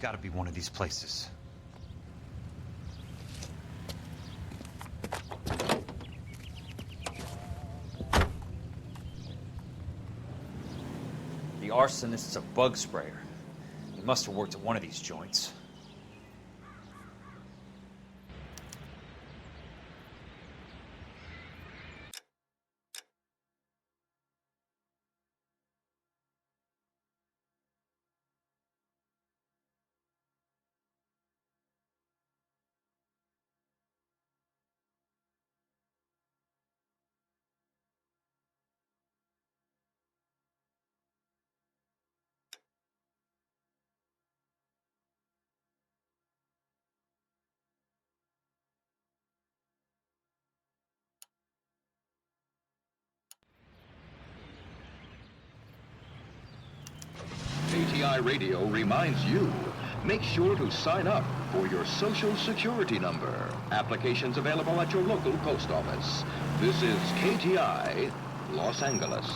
got to be one of these places. The arsonist's a bug sprayer. He must have worked at one of these joints. KTI Radio reminds you, make sure to sign up for your Social Security number. Applications available at your local post office. This is KTI, Los Angeles.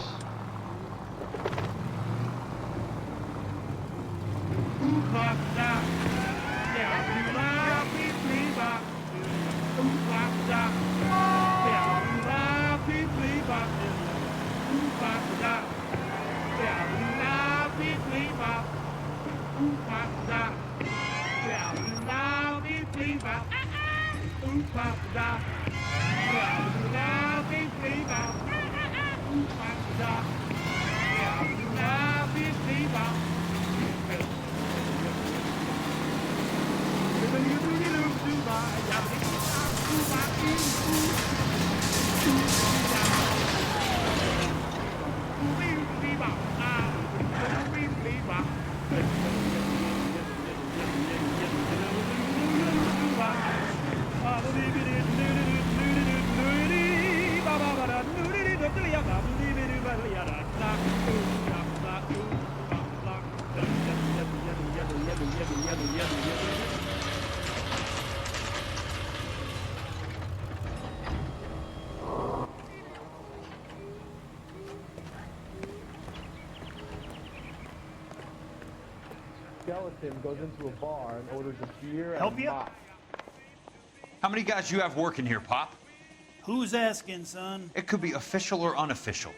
Skeleton goes into a bar and orders a beer and Help a you? mop. How many guys you have working here, Pop? Who's asking, son? It could be official or unofficial.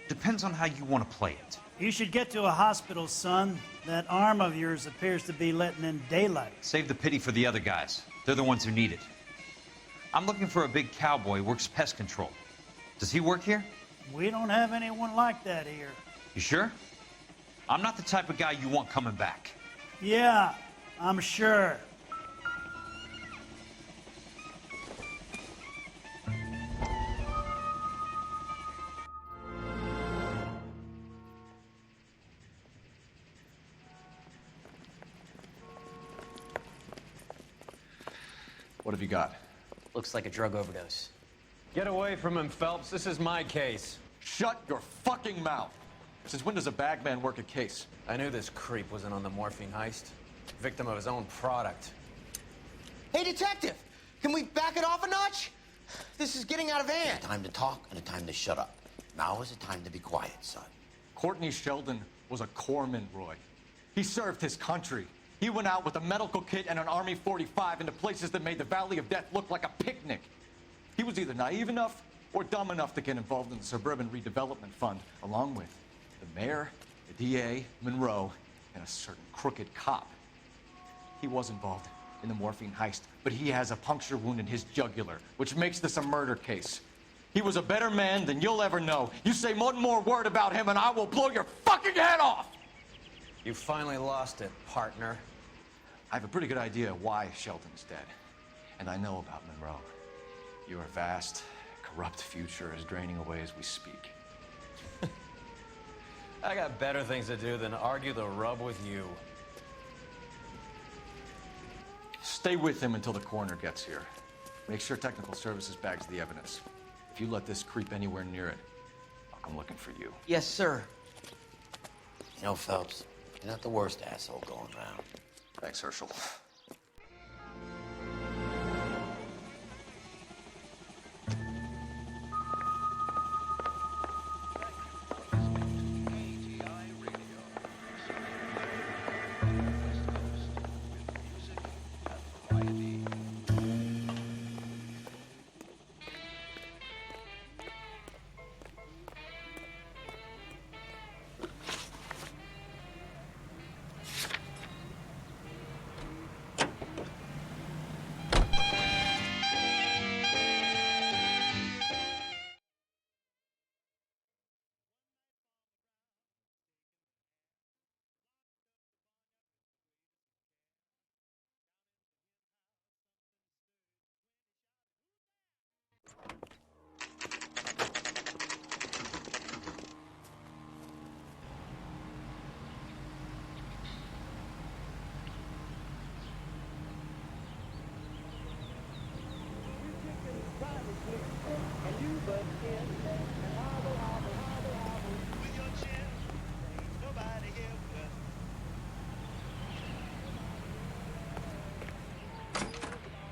Depends on how you want to play it. You should get to a hospital, son. That arm of yours appears to be letting in daylight. Save the pity for the other guys. They're the ones who need it. I'm looking for a big cowboy who works pest control. Does he work here? We don't have anyone like that here. You sure? I'm not the type of guy you want coming back. Yeah, I'm sure. What have you got? Looks like a drug overdose. Get away from him, Phelps. This is my case. Shut your fucking mouth! Since when does a bagman work a case? I knew this creep wasn't on the morphine heist. Victim of his own product. Hey, detective! Can we back it off a notch? This is getting out of hand. A time to talk and a time to shut up. Now is the time to be quiet, son. Courtney Sheldon was a corpsman, Roy. He served his country. He went out with a medical kit and an Army 45 into places that made the Valley of Death look like a picnic. He was either naive enough or dumb enough to get involved in the Suburban Redevelopment Fund, along with the mayor, the DA, Monroe, and a certain crooked cop. He was involved in the morphine heist, but he has a puncture wound in his jugular, which makes this a murder case. He was a better man than you'll ever know. You say one more word about him and I will blow your fucking head off! You finally lost it, partner. I have a pretty good idea why Sheldon's dead. And I know about Monroe. Your vast, corrupt future is draining away as we speak. I got better things to do than argue the rub with you. Stay with him until the coroner gets here. Make sure technical services bags the evidence. If you let this creep anywhere near it, I'll come looking for you. Yes, sir. You know, Phelps, you're not the worst asshole going around. Thanks, Herschel.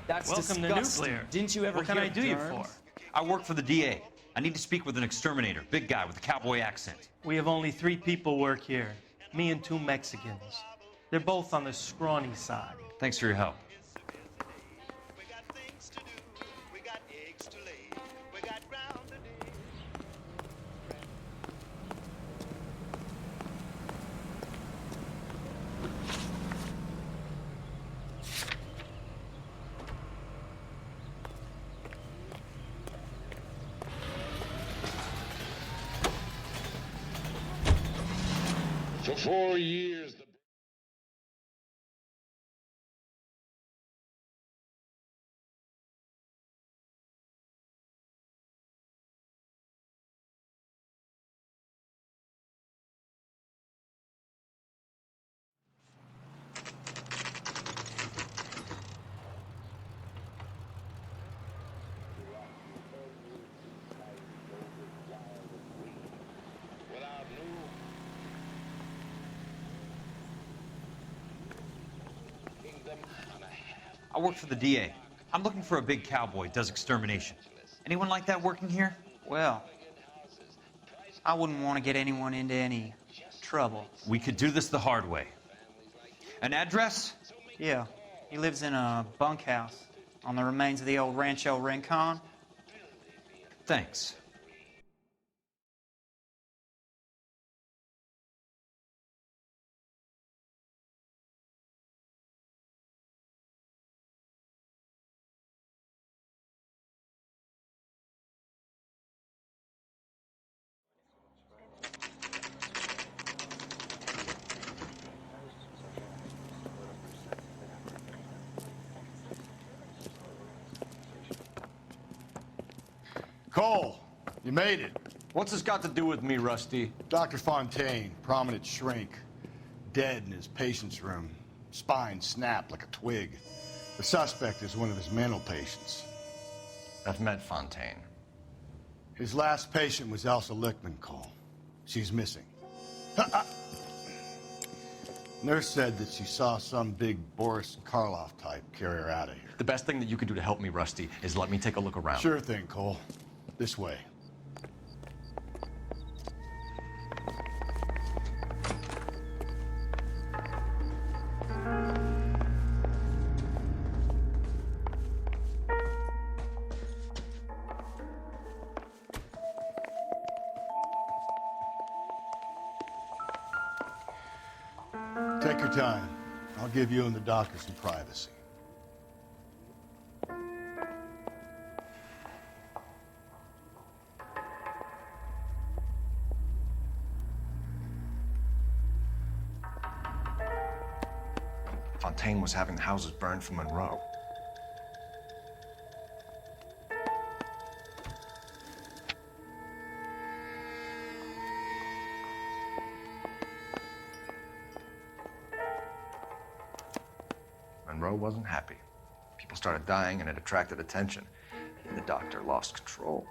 That's Welcome to disgusting. Nuclear. Didn't you ever What can hear I do you germs? for? I work for the DA. I need to speak with an exterminator, big guy with a cowboy accent. We have only 3 people work here. Me and 2 Mexicans. They're both on the scrawny side. Thanks for your help. For 4 years, I work for the DA. I'm looking for a big cowboy, does extermination. Anyone like that working here? Well, I wouldn't want to get anyone into any trouble. We could do this the hard way. An address? Yeah, he lives in a bunkhouse on the remains of the old Rancho Rincon. Thanks. Cole, you made it. What's this got to do with me, Rusty? Dr. Fontaine, prominent shrink, dead in his patient's room. Spine snapped like a twig. The suspect is one of his mental patients. I've met Fontaine. His last patient was Elsa Lichtman, Cole. She's missing. Nurse said that she saw some big Boris Karloff type carry her out of here. The best thing that you can do to help me, Rusty, is let me take a look around. Sure thing, Cole. This way. Take your time. I'll give you and the doctor some privacy. Fontaine was having the houses burned for Monroe. Monroe wasn't happy. People started dying and it attracted attention. And the doctor lost control.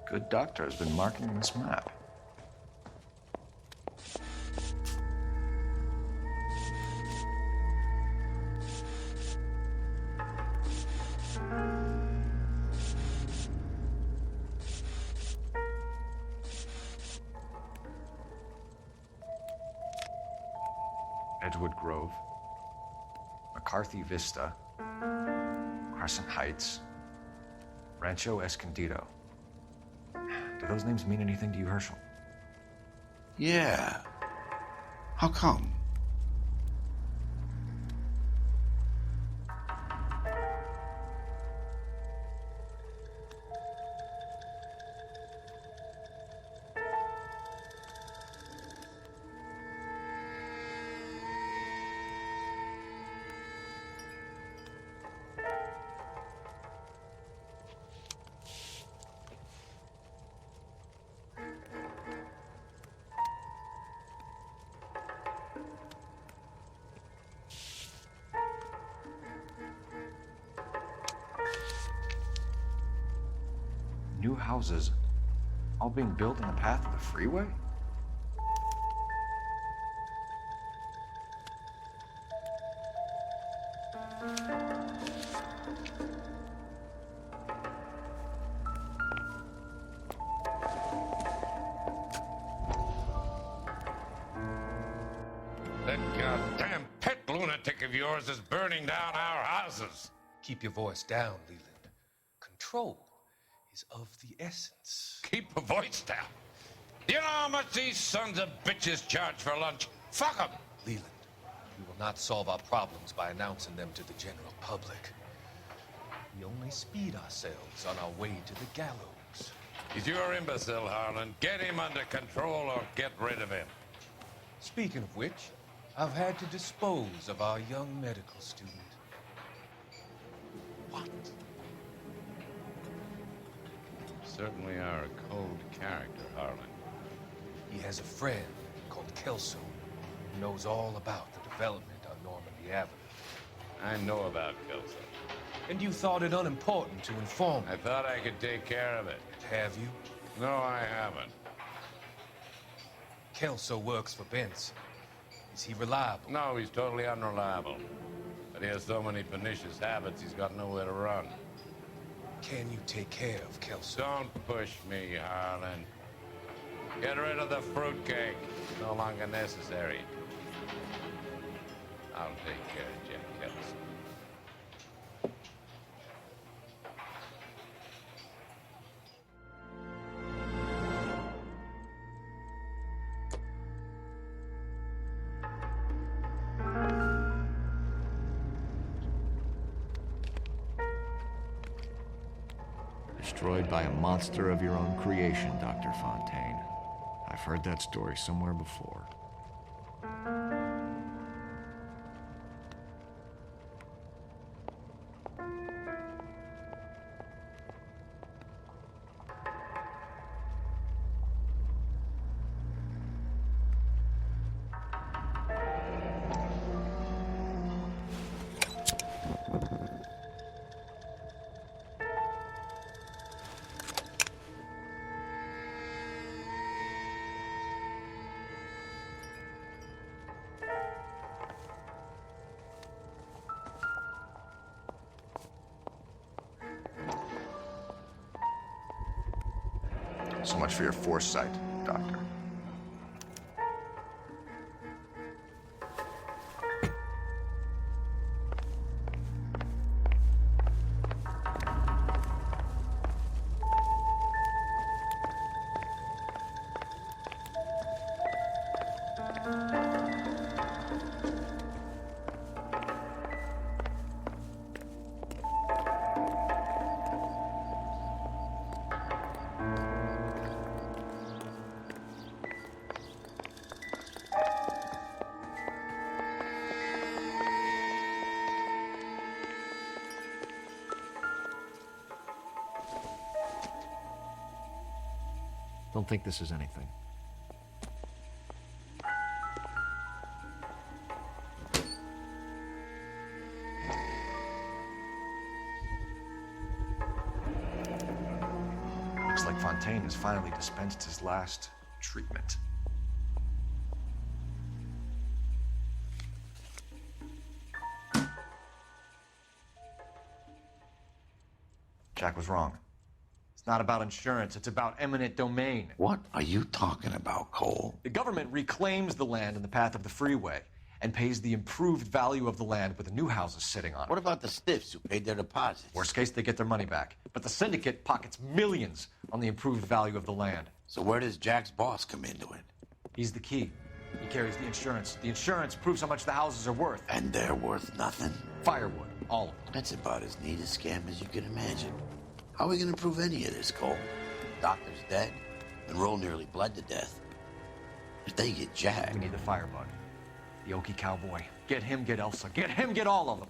Good doctor has been marking this map. Edgewood Grove, McCarthy Vista, Crescent Heights, Rancho Escondido. Do those names mean anything to you, Herschel? Yeah. How come? New houses, all being built in the path of the freeway? That goddamn pet lunatic of yours is burning down our houses. Keep your voice down, Leland. Control is of the essence. Keep your voice down. You know how much these sons of bitches charge for lunch? Fuck them. Leland, we will not solve our problems by announcing them to the general public. We only speed ourselves on our way to the gallows. He's your imbecile, Harlan. Get him under control or get rid of him. Speaking of which, I've had to dispose of our young medical student. What? Certainly are a cold character, Harlan. He has a friend called Kelso who knows all about the development on Normandy Avenue. I know about Kelso. And you thought it unimportant to inform me. I thought I could take care of it. Have you? No, I haven't. Kelso works for Benson. Is he reliable? No, he's totally unreliable. But he has so many pernicious habits, he's got nowhere to run. Can you take care of Kelso? Don't push me, Harlan. Get rid of the fruitcake. It's no longer necessary. I'll take care of Jack Kelso. Destroyed by a monster of your own creation, Dr. Fontaine. I've heard that story somewhere before. So much for your foresight, Doctor. Don't think this is anything. Looks like Fontaine Fontaine has finally dispensed his last treatment. Jack was wrong. It's not about insurance, it's about eminent domain. What are you talking about, Cole? The government reclaims the land in the path of the freeway and pays the improved value of the land with the new houses sitting on it. What about the stiffs who paid their deposits? Worst case, they get their money back. But the syndicate pockets millions on the improved value of the land. So where does Jack's boss come into it? He's the key. He carries the insurance. The insurance proves how much the houses are worth. And they're worth nothing? Firewood, all of them. That's about as neat a scam as you can imagine. How are we going to prove any of this, Cole? Doctor's dead, and Roll nearly bled to death. If they get Jack... We need the firebug. The Okie cowboy. Get him, get Elsa. Get him, get all of them.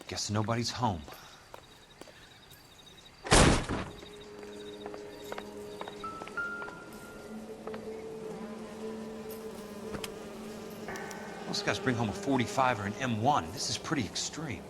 Guess nobody's home. Most guys bring home a 45 or an M1. This is pretty extreme.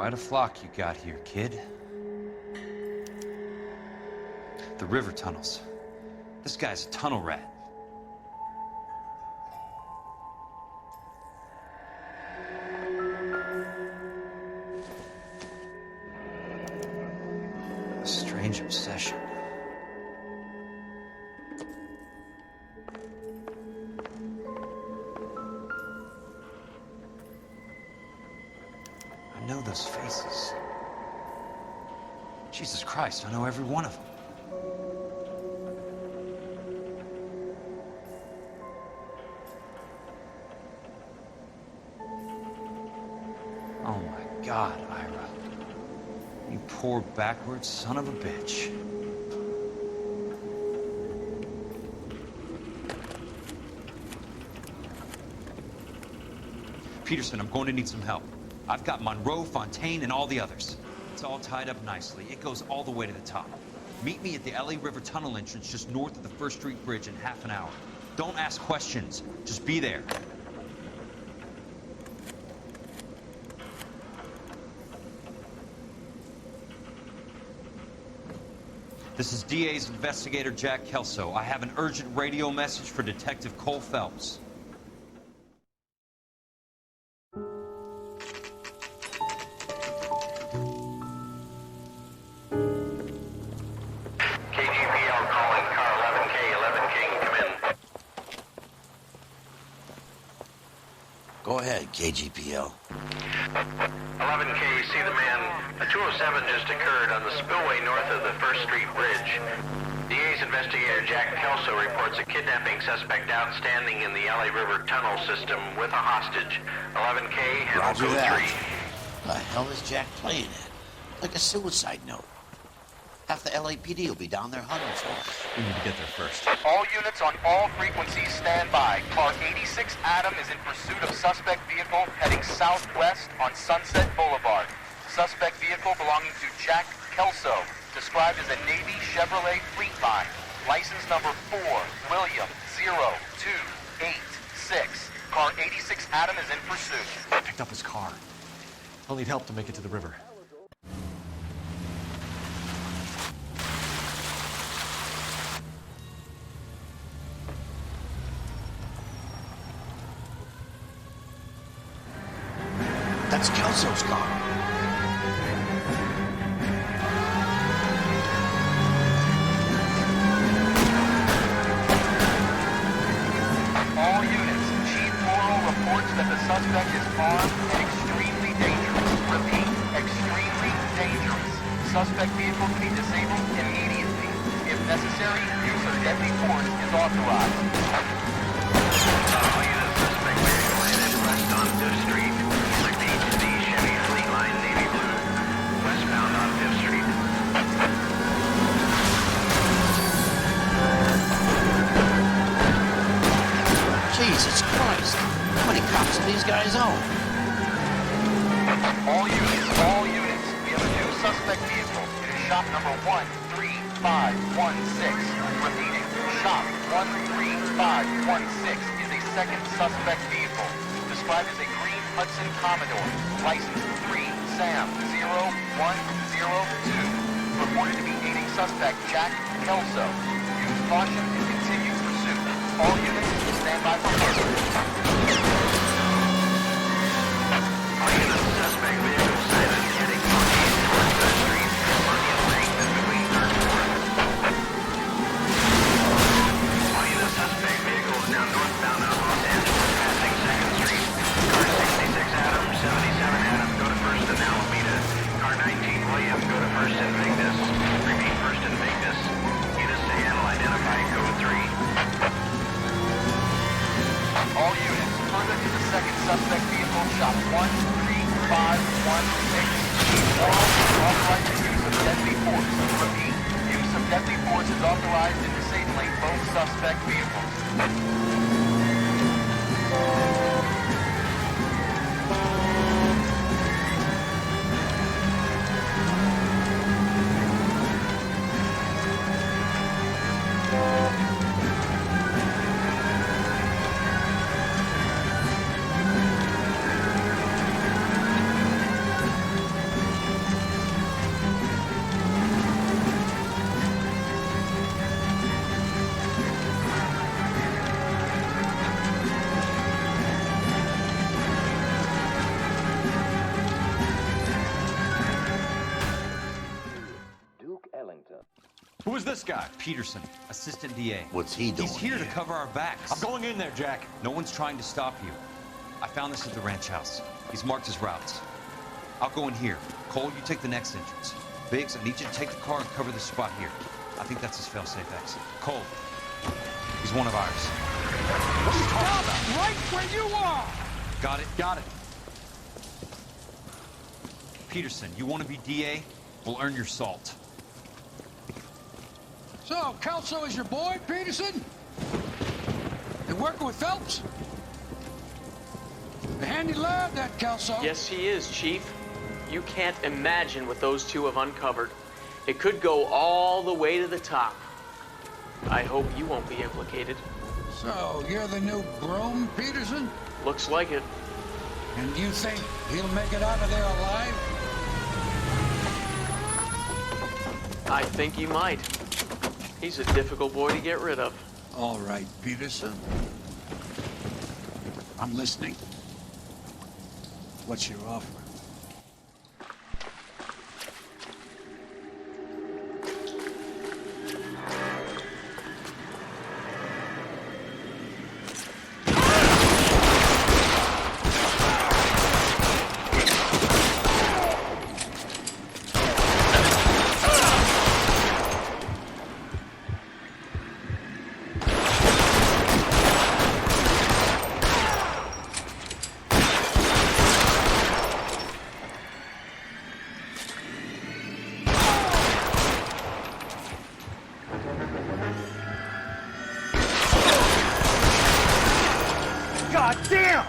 Quite a flock you got here, kid. The river tunnels. This guy's a tunnel rat. strange obsession. I know those faces. Jesus Christ, I know every one of them. Oh my God, Ira. You poor backward son of a bitch. Peterson, I'm going to need some help. I've got Monroe, Fontaine, and all the others. It's all tied up nicely. It goes all the way to the top. Meet me at the LA River Tunnel entrance just north of the First Street Bridge in half an hour. Don't ask questions. Just be there. This is DA's investigator Jack Kelso. I have an urgent radio message for Detective Cole Phelps. KGPL calling car 11K, 11K, come in. Go ahead, KGPL. 11K, see the man. A 207 just occurred on the spillway north of the First Street Bridge. DA's investigator Jack Kelso reports a kidnapping suspect outstanding in the LA River tunnel system with a hostage. 11K, handle Roger code that. 3. The hell is Jack playing at? Like a suicide note. Half the LAPD will be down there hunting for him. We need to get there first. All units on all frequencies stand by. Car 86 Adam is in pursuit of suspect vehicle heading southwest on Sunset Boulevard. Suspect vehicle belonging to Jack Kelso, described as a Navy Chevrolet Fleetline. License number 4, William 0286. Car 86 Adam is in pursuit. I picked up his car. I'll need help to make it to the river. That's Kelso's car. All units, Chief Morrow reports that the suspect is armed and extremely dangerous. Repeat, extremely dangerous. Suspect vehicle to be disabled immediately. If necessary, use of deadly force is authorized. All units, suspect vehicle headed west on 5th Street. Repeat, the Chevy Fleetline Navy Blue. Westbound on 5th Street. Jesus Christ. How many cops do these guys own? All units. We have a new suspect vehicle. It is shop number 13516. Repeating, shop 13516 is a second suspect vehicle. Described as a green Hudson Commodore. License 3 Sam 0102. Reported to be aiding suspect Jack Kelso. Use caution and continue pursuit. All units stand by for further. All units, suspect vehicle sighted heading northeast towards 3rd Street. On the embankment between 3rd and 4th. All units, suspect vehicle is now northbound on Los Angeles, passing 2nd Street. Car 66 Adam, 77 Adam, go to 1st and Alameda. Car 19 William, go to 1st and Vignes. Repeat, 1st and Vignes. Units to handle identify code 3. All units, further to the second suspect vehicle, shop 13516. All authorized the use of deadly force. Repeat, use of deadly force is authorized in disabling both suspect vehicles. Who is this guy? Peterson, assistant DA. What's he doing He's here to cover our backs. I'm going in there, Jack. No one's trying to stop you. I found this at the ranch house. He's marked his routes. I'll go in here. Cole, you take the next entrance. Biggs, I need you to take the car and cover this spot here. I think that's his fail-safe exit. Cole, he's one of ours. What are you talking about? Right where you are! Got it? Got it. Peterson, you want to be DA? We'll earn your salt. So, Kelso is your boy, Peterson? You working with Phelps? A handy lad, that Kelso. Yes, he is, Chief. You can't imagine what those two have uncovered. It could go all the way to the top. I hope you won't be implicated. So, you're the new broom, Peterson? Looks like it. And you think he'll make it out of there alive? I think he might. He's a difficult boy to get rid of. All right, Peterson. I'm listening. What's your offer? God damn!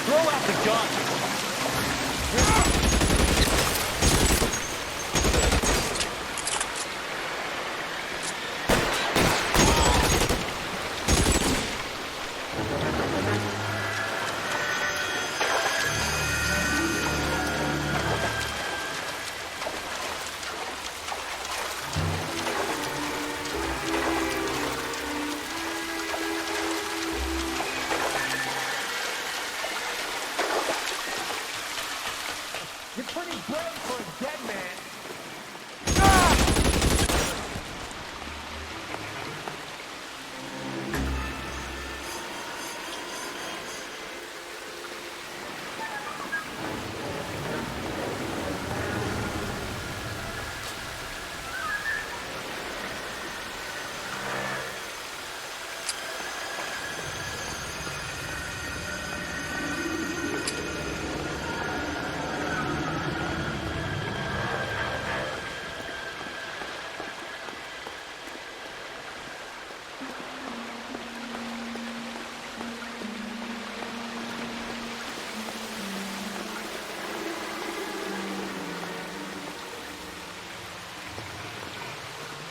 Throw out the gun! You're pretty brave for a dead man.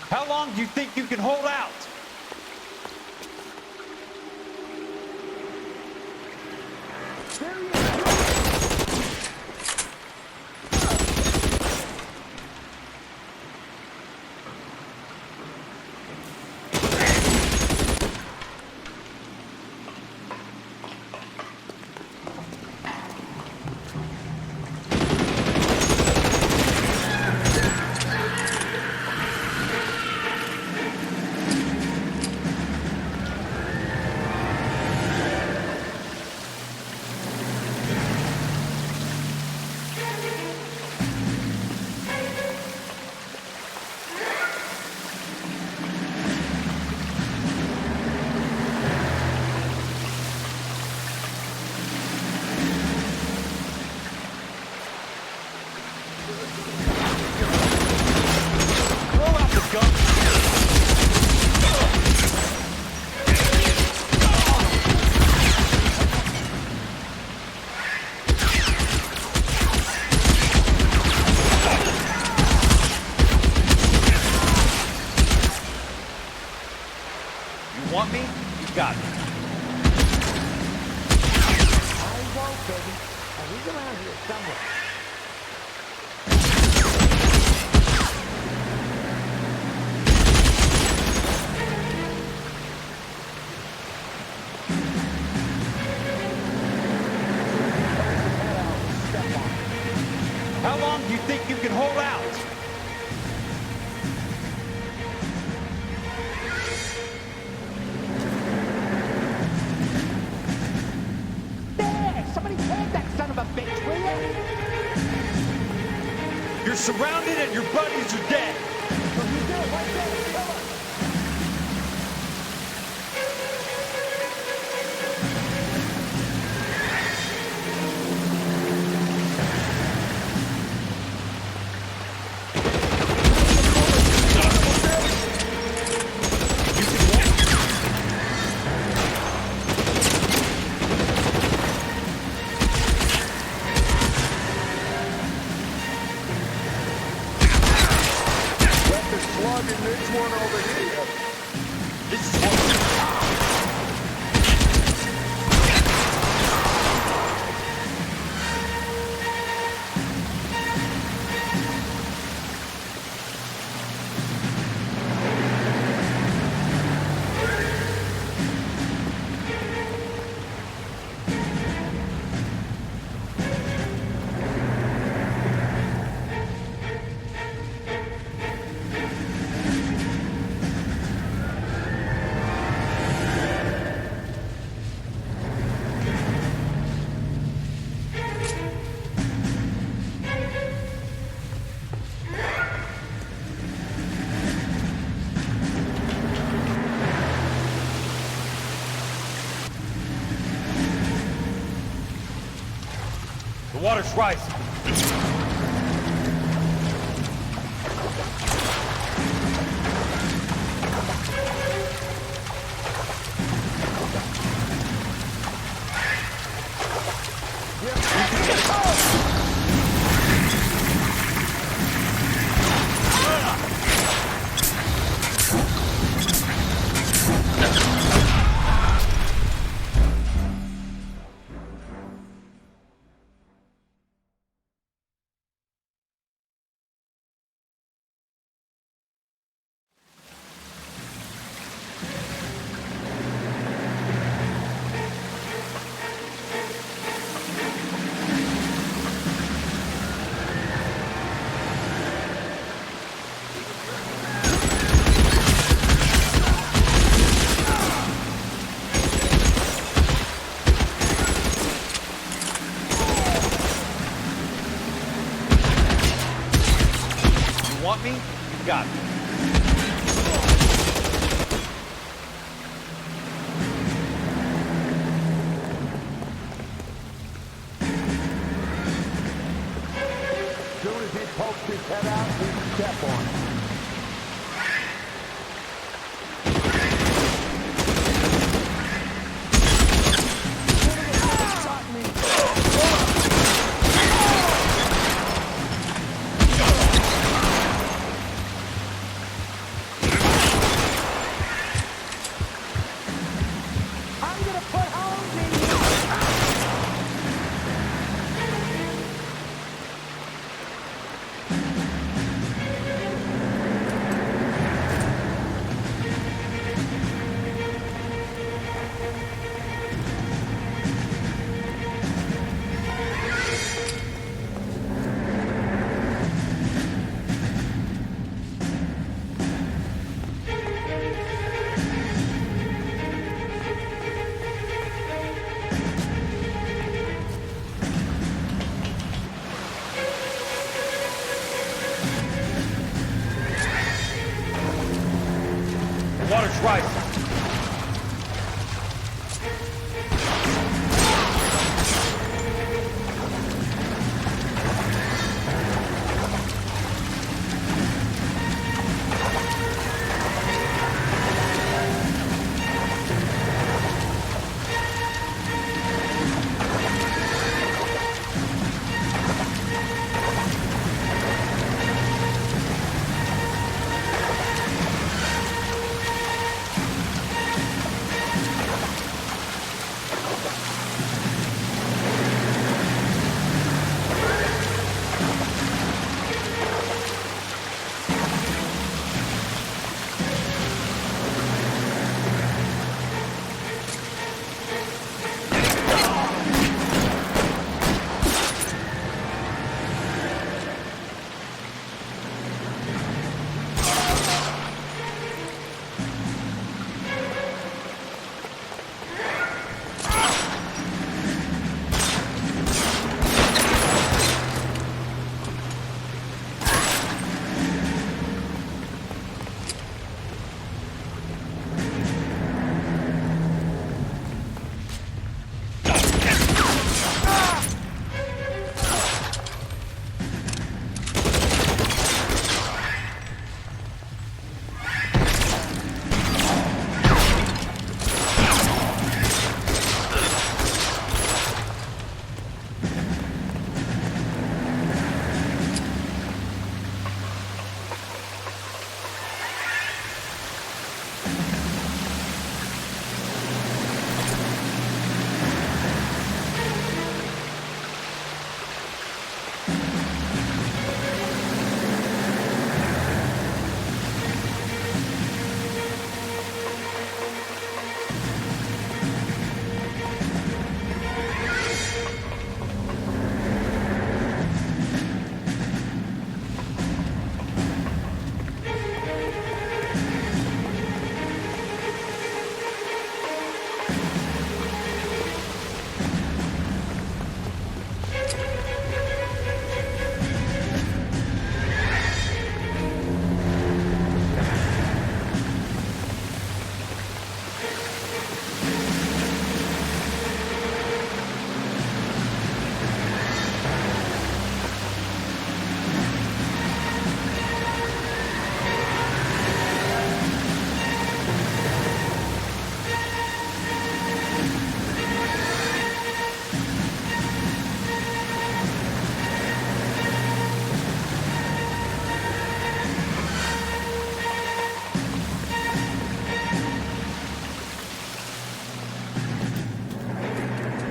How long do you think you can hold out? Want me? You got me. I won't, baby. And he's around here somewhere. How long do you think you can hold out? Somebody take that son of a bitch, will you? You're surrounded and your buddies are dead. What you do? Right there, kill him. This one over here. This is what... The water's rising. Want me? You got me. As soon as he pokes his head out, we step on him.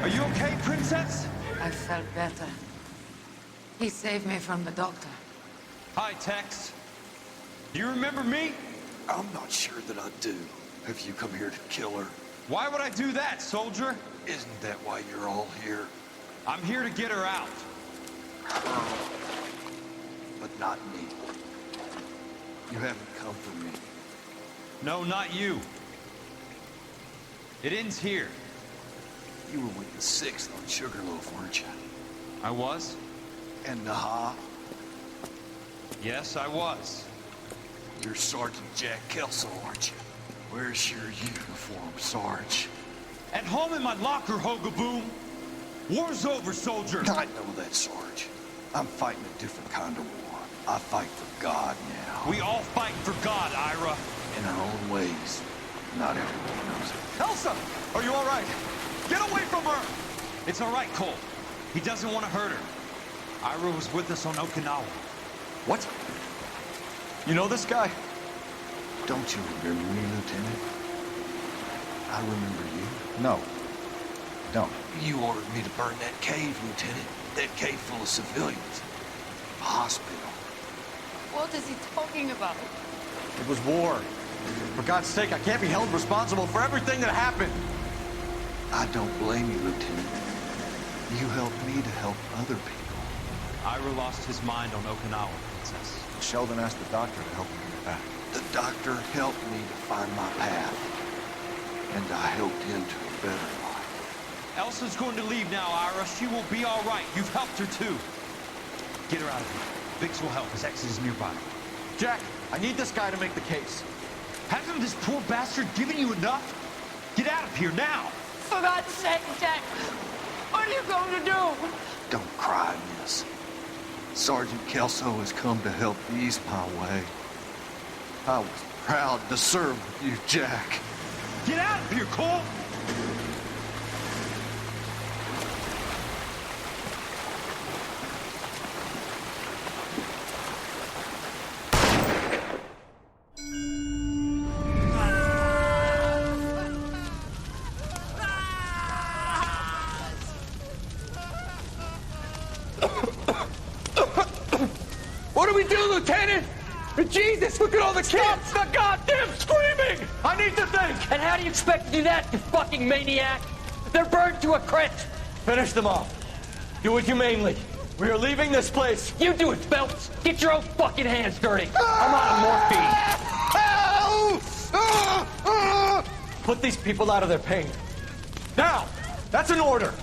Are you okay, Princess? I felt better. He saved me from the doctor. Hi, Tex. Do you remember me? I'm not sure that I do. Have you come here to kill her? Why would I do that, soldier? Isn't that why you're all here? I'm here to get her out. But not me. You haven't come for me. No, not you. It ends here. You were with the 6th on Sugarloaf, weren't you? I was? And Naha? Yes, I was. You're Sergeant Jack Kelso, aren't you? Where's your uniform, Sarge? At home in my locker, Hogaboom. War's over, soldier. I know that, Sarge. I'm fighting a different kind of war. I fight for God now. We all fight for God, Ira. In our own ways. Not everyone knows it. Elsa! Are you all right? Get away from her! It's all right, Cole. He doesn't want to hurt her. Ira was with us on Okinawa. What? You know this guy? Don't you remember me, Lieutenant? I remember you. No. Don't. You ordered me to burn that cave, Lieutenant. That cave full of civilians. A hospital. What is he talking about? It was war. For God's sake, I can't be held responsible for everything that happened. I don't blame you, Lieutenant. You helped me to help other people. Ira lost his mind on Okinawa, Princess. Sheldon asked the doctor to help him get back. The doctor helped me to find my path. And I helped him to a better life. Elsa's going to leave now, Ira. She will be all right. You've helped her, too. Get her out of here. Biggs will help. His exit is nearby. Jack, I need this guy to make the case. Hasn't this poor bastard given you enough? Get out of here now! For God's sake, Jack! What are you going to do? Don't cry, miss. Sergeant Kelso has come to help ease my way. I was proud to serve with you, Jack. Get out of here, Cole! What do we do, Lieutenant? Jesus, look at all the kids! Stop the goddamn screaming! I need to think! And how do you expect to do that, you fucking maniac? They're burned to a crisp! Finish them off. Do it humanely. We are leaving this place. You do it, Phelps! Get your own fucking hands dirty! I'm out of morphine! Put these people out of their pain. Now! That's an order!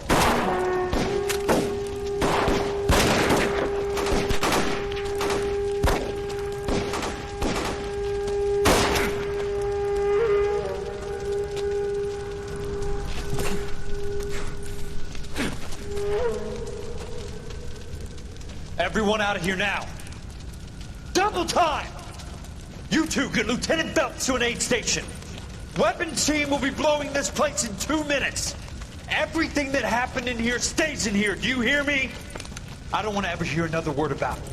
Everyone out of here now. Double time! You two get Lieutenant Phelps to an aid station. Weapons team will be blowing this place in 2 minutes. Everything that happened in here stays in here. Do you hear me? I don't want to ever hear another word about it.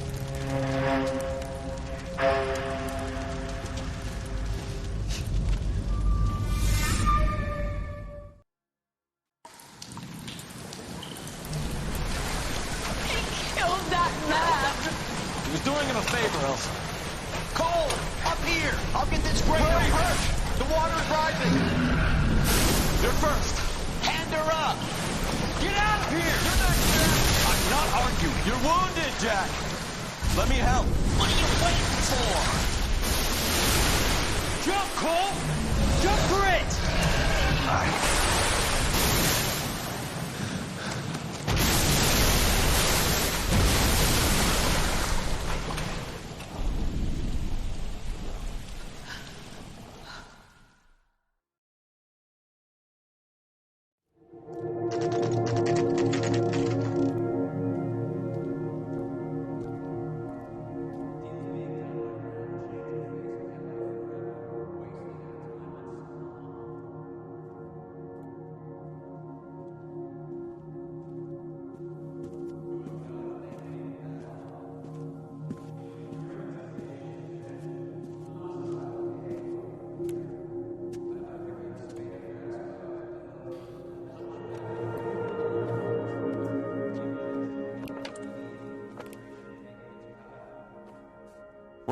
He was doing him a favor, Elsa. Cole, up here. I'll get this grader. Where are you hurt? The water is rising. You're first. Hand her up. Get out of here. You're not Jack. I'm not arguing. You're wounded, Jack. Let me help. What are you waiting for? Jump, Cole! Jump for it!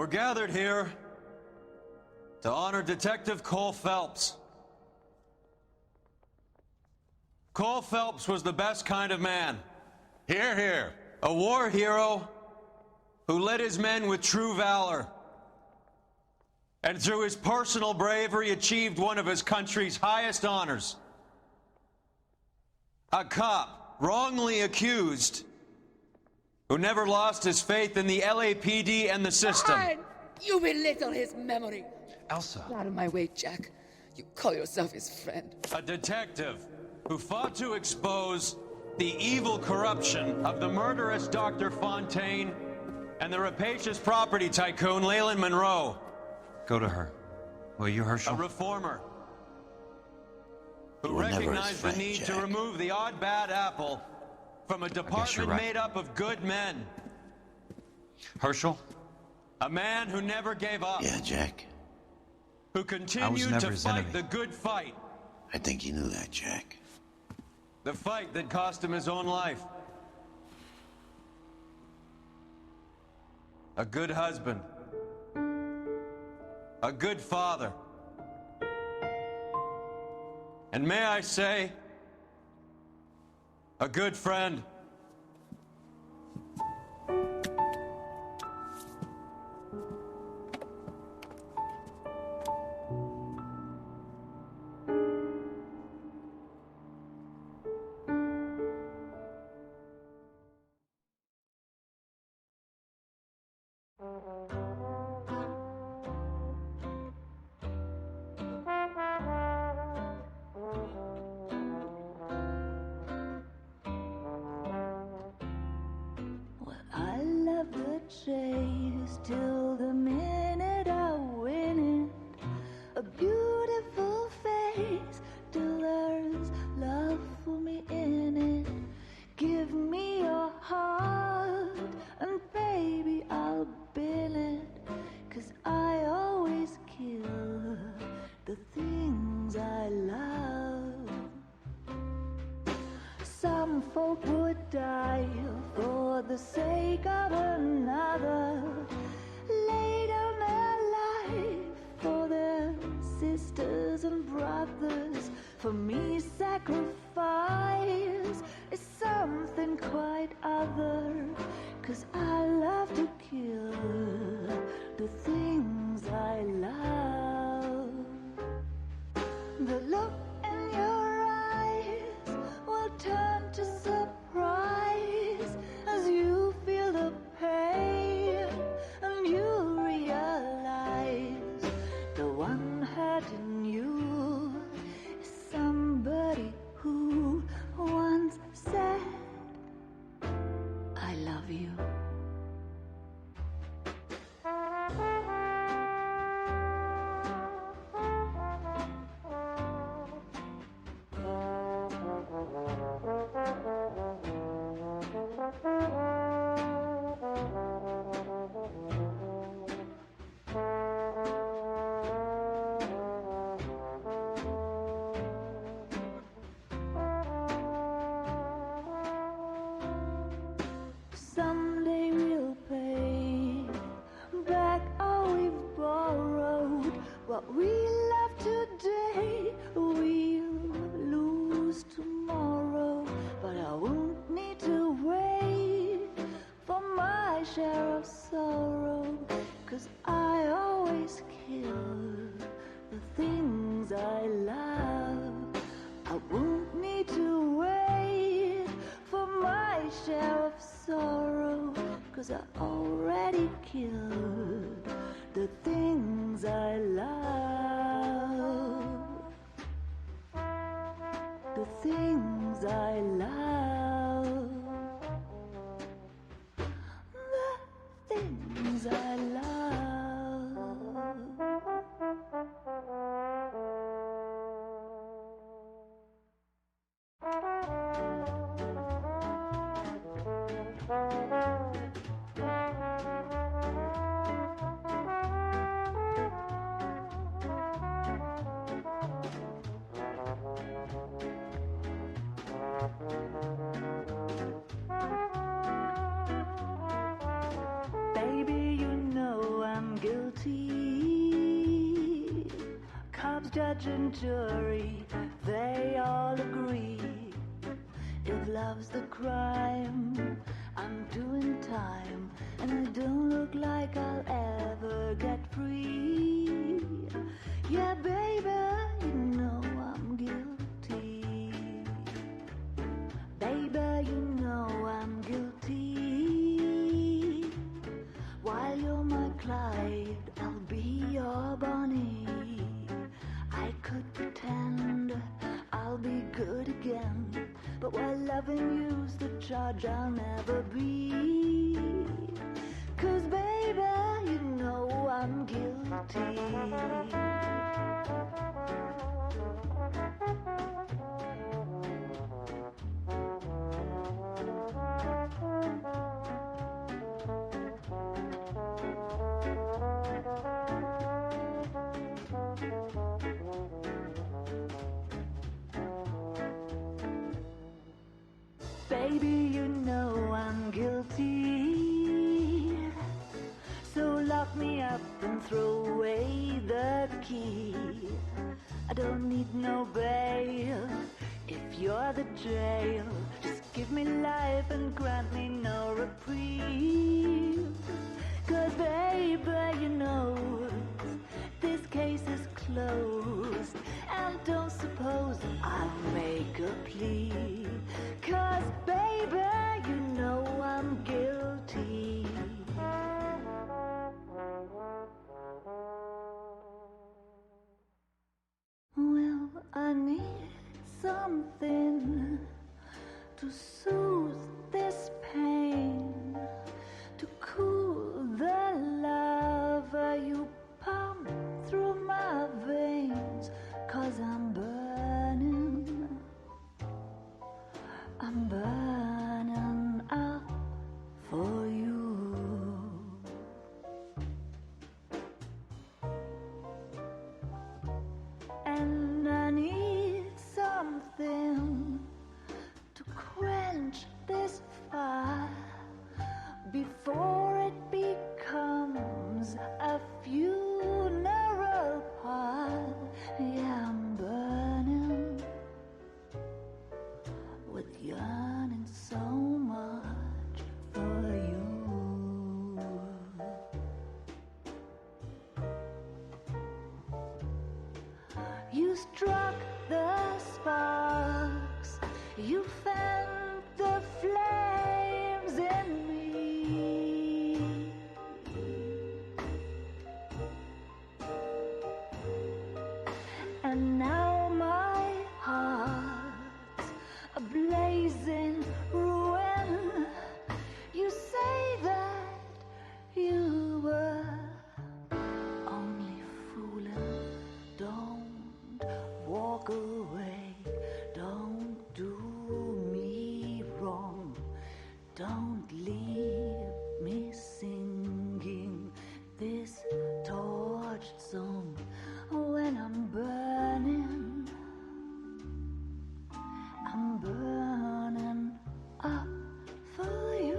We're gathered here to honor Detective Cole Phelps. Cole Phelps was the best kind of man. Hear, hear. A war hero who led his men with true valor. And through his personal bravery achieved one of his country's highest honors. A cop, wrongly accused, who never lost his faith in the LAPD and the system. Fine. You belittle his memory. Elsa. Get out of my way, Jack. You call yourself his friend. A detective who fought to expose the evil corruption of the murderous Dr. Fontaine and the rapacious property tycoon Leyland Monroe. Go to her. Will you, Herschel? A reformer who You were never his recognized friend, the need to Jack. remove the odd bad apple from a department right. made up of good men. Herschel? A man who never gave up. Yeah, Jack. Who continued never to his fight enemy. the good fight. I think you knew that, Jack. The fight that cost him his own life. A good husband. A good father. And may I say, a good friend. I love the chase till the minute I win it. A beautiful face till there's love for me in it. Give me your heart and baby I'll bill it. 'Cause I always kill the things I love. Some folk would die for the sake of another. Lay down their life for their sisters and brothers. For me, sacrifice is something quite other. 'Cause I love to kill the things I love. The look in your eyes will turn to surprise as you feel the pain and you realize the one hurting you is somebody who once said, I love you. Someday we'll pay back all we've borrowed. What we love today, we'll lose tomorrow. But I won't need to wait for my share of sorrow. 'Cause I always kill the things I love. I won't need to wait for my share of sorrow. 'Cause I already killed the things I love. The things I love. The things I love. and jury, they all agree. If love's the crime, I'm doing time, and I don't look like I'll ever get free. Yeah, baby, you know I'm guilty. Baby, you know I'm guilty. While you're my Clyde, I'll be your Bonnie. I could pretend I'll be good again, but while loving you's the charge I'll never be. 'Cause baby, you know I'm guilty. Baby, you know I'm guilty. So lock me up and throw away the key. I don't need no bail if you're the jail. Just give me life and grant me no reprieve. 'Cause baby, you know this case is closed, and don't suppose I'll make a plea. 'Cause baby, you know I'm guilty. Well, I need something to soothe this pain, to cool the lava you pump through my veins. 'Cause I'm burning up for you. And I need something to quench this fire before it becomes a funeral pile. Yeah, I'm burning with yearning so much for you. You struck the sparks, you fanned the flames in me. And now my heart's a blazing ruin. You say that you were only fooling. Don't walk away. Don't do me wrong. Don't leave me singing this torched song when I'm burning up for you.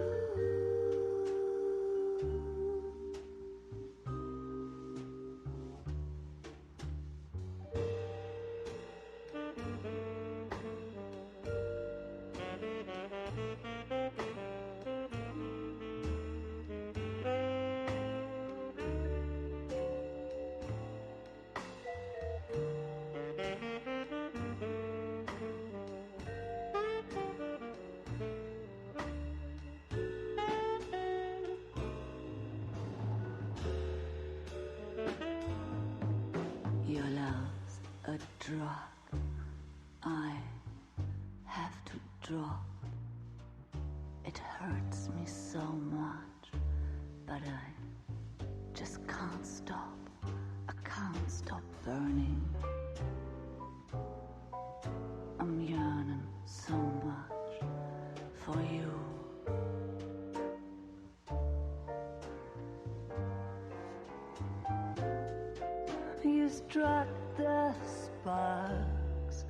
Your love's a drug I have to drop. It hurts me so much, but I just can't stop. I can't stop burning. I'm yearning so much for you. You struck the sparks,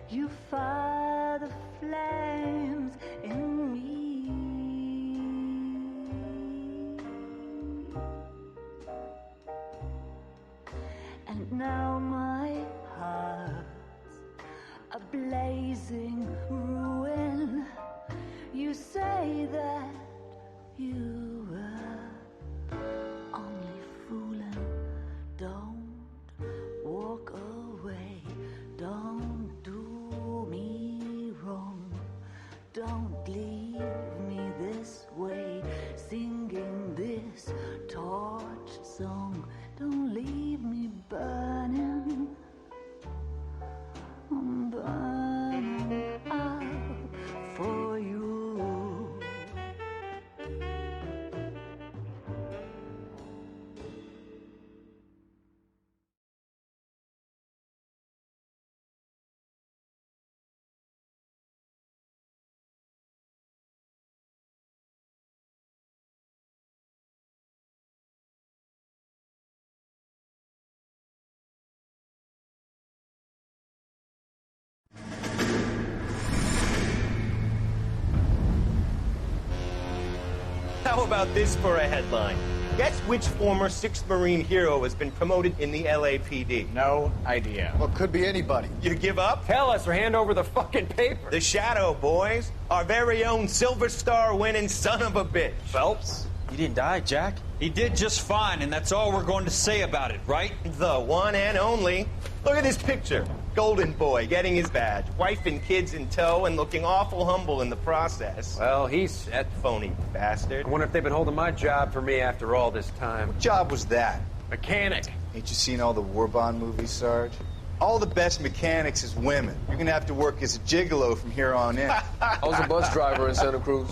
you fire the flames in me. And now my heart leave me this way, singing this torch song. Don't leave me burning. I'm burning up for you. How about this for a headline? Guess which former 6th Marine hero has been promoted in the LAPD? No idea. Well, could be anybody. You give up? Tell us or hand over the fucking paper. The Shadow, boys. Our very own Silver Star winning son of a bitch. Phelps? He didn't die, Jack. He did just fine, and that's all we're going to say about it, right? The one and only. Look at this picture. Golden boy getting his badge, wife and kids in tow, and looking awful humble in the process. Well, he's set. Phony bastard. I wonder if they've been holding my job for me after all this time. What job was that? Mechanic. Ain't you seen all the war bond movies, Sarge? All the best mechanics is women. You're gonna have to work as a gigolo from here on in. I was a bus driver in Santa Cruz.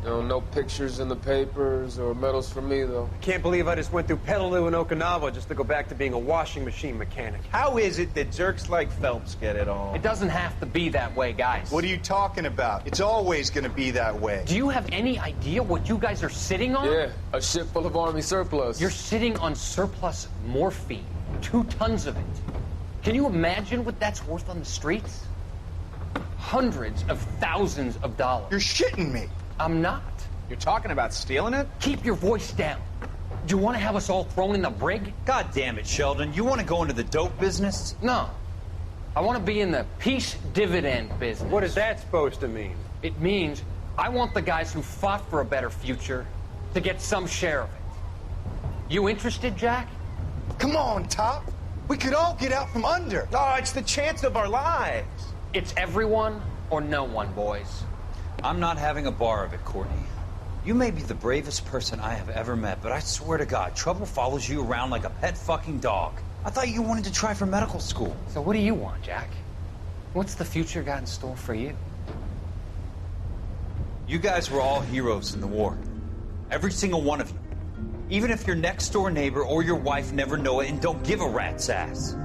You know, no pictures in the papers or medals for me, though. I can't believe I just went through Petaloo and Okinawa just to go back to being a washing machine mechanic. How is it that jerks like Phelps get it all? It doesn't have to be that way, guys. What are you talking about? It's always gonna be that way. Do you have any idea what you guys are sitting on? Yeah, a ship full of Army surplus. You're sitting on surplus morphine. 2 tons of it. Can you imagine what that's worth on the streets? Hundreds of thousands of dollars. You're shitting me. I'm not. You're talking about stealing it? Keep your voice down. Do you want to have us all thrown in the brig? God damn it, Sheldon. You want to go into the dope business? No. I want to be in the peace dividend business. What is that supposed to mean? It means I want the guys who fought for a better future to get some share of it. You interested, Jack? Come on, Top. We could all get out from under. Oh, it's the chance of our lives. It's everyone or no one, boys. I'm not having a bar of it, Courtney. You may be the bravest person I have ever met, but I swear to God, trouble follows you around like a pet fucking dog. I thought you wanted to try for medical school. So what do you want, Jack? What's the future got in store for you? You guys were all heroes in the war. Every single one of you. Even if your next door neighbor or your wife never know it and don't give a rat's ass.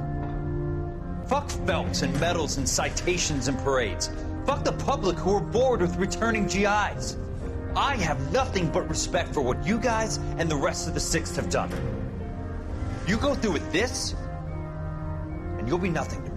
Fuck Phelps and medals and citations and parades. Fuck the public who are bored with returning GIs. I have nothing but respect for what you guys and the rest of the 6th have done. You go through with this, and you'll be nothing to me.